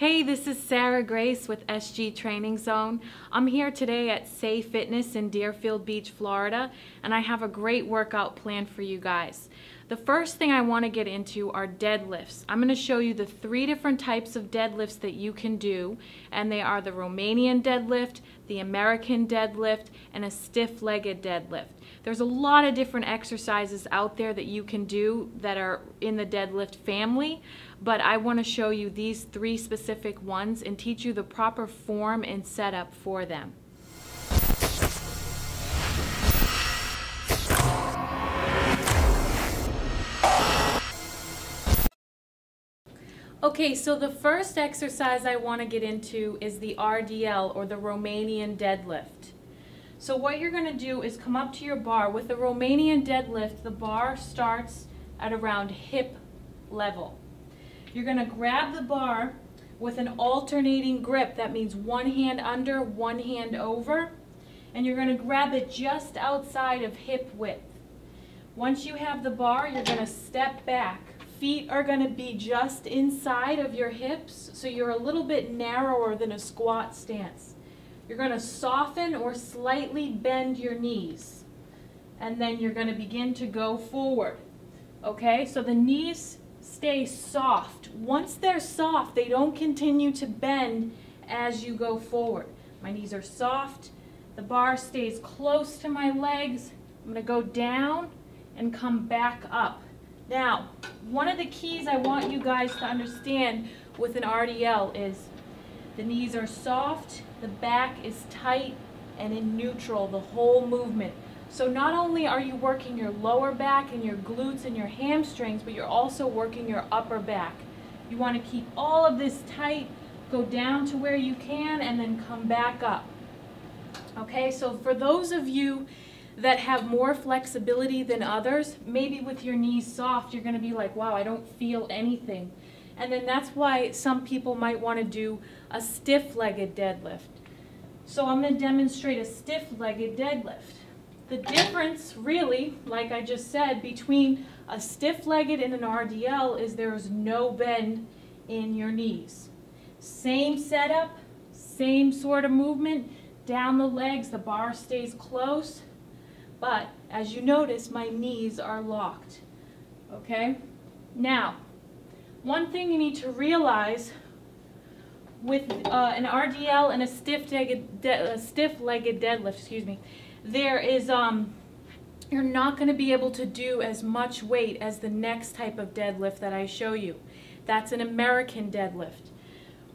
Hey, this is Sarah Grace with SG Training Zone. I'm here today at Say Fitness in Deerfield Beach, Florida, and I have a great workout planned for you guys. The first thing I want to get into are deadlifts. I'm going to show you the 3 different types of deadlifts that you can do, and they are the Romanian deadlift, the American deadlift, and a stiff-legged deadlift. There's a lot of different exercises out there that you can do that are in the deadlift family, but I want to show you these 3 specific ones and teach you the proper form and setup for them. Okay, so the first exercise I want to get into is the RDL, or the Romanian deadlift. So what you're going to do is come up to your bar. With the Romanian deadlift, the bar starts at around hip level. You're going to grab the bar with an alternating grip. That means one hand under, one hand over, and you're going to grab it just outside of hip width. Once you have the bar, you're going to step back. Feet are going to be just inside of your hips, so you're a little bit narrower than a squat stance. You're going to soften or slightly bend your knees, and then you're going to begin to go forward. Okay, so the knees stay soft. Once they're soft, they don't continue to bend as you go forward. My knees are soft. The bar stays close to my legs. I'm going to go down and come back up. Now, one of the keys I want you guys to understand with an RDL is the knees are soft, the back is tight and in neutral the whole movement. So not only are you working your lower back and your glutes and your hamstrings, but you're also working your upper back. You want to keep all of this tight, go down to where you can, and then come back up. Okay, so for those of you that have more flexibility than others, maybe with your knees soft, you're going to be like, wow, I don't feel anything. And then that's why some people might want to do a stiff-legged deadlift. So I'm going to demonstrate a stiff-legged deadlift. The difference, really, like I just said, between a stiff-legged and an RDL is there's no bend in your knees. Same setup, same sort of movement, down the legs, the bar stays close. But as you notice, my knees are locked. Okay? Now, one thing you need to realize with an RDL and a stiff-legged deadlift, there is you're not going to be able to do as much weight as the next type of deadlift that I show you. That's an American deadlift.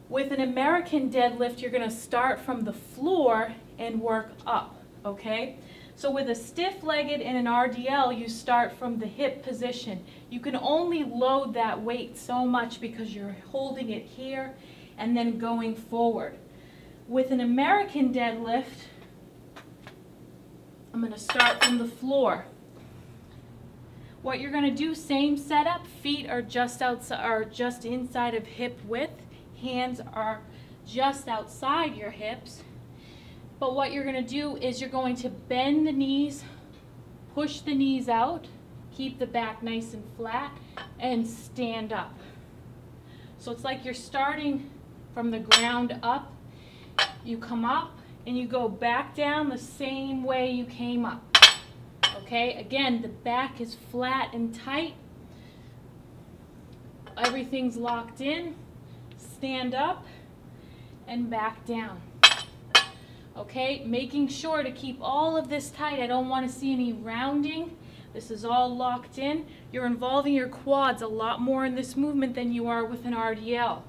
With an American deadlift, you're going to start from the floor and work up. Okay? So with a stiff-legged and an RDL, you start from the hip position. You can only load that weight so much because you're holding it here and then going forward. With an American deadlift, I'm going to start from the floor. What you're going to do, same setup. Feet are just outside, or just inside of hip width. Hands are just outside your hips. But what you're going to do is you're going to bend the knees, push the knees out, keep the back nice and flat, and stand up. So it's like you're starting from the ground up. You come up and you go back down the same way you came up. Okay, again, the back is flat and tight. Everything's locked in. Stand up and back down. Okay, making sure to keep all of this tight. I don't want to see any rounding. This is all locked in. You're involving your quads a lot more in this movement than you are with an RDL.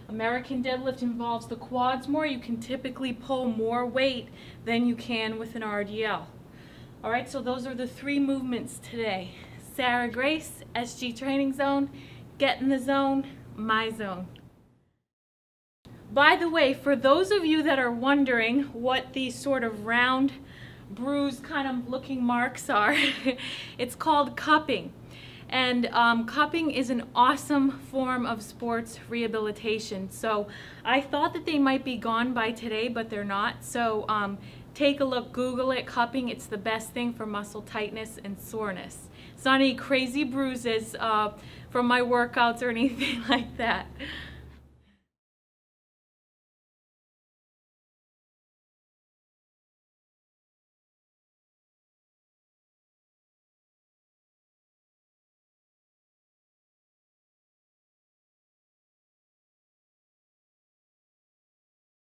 American deadlift involves the quads more. You can typically pull more weight than you can with an RDL. Alright, so those are the 3 movements today. Sarah Grace, SG Training Zone. Get in the zone, my zone. By the way, for those of you that are wondering what these sort of round, bruised kind of looking marks are, it's called cupping. And cupping is an awesome form of sports rehabilitation. So I thought that they might be gone by today, but they're not. So take a look, Google it, cupping. It's the best thing for muscle tightness and soreness. It's not any crazy bruises from my workouts or anything like that.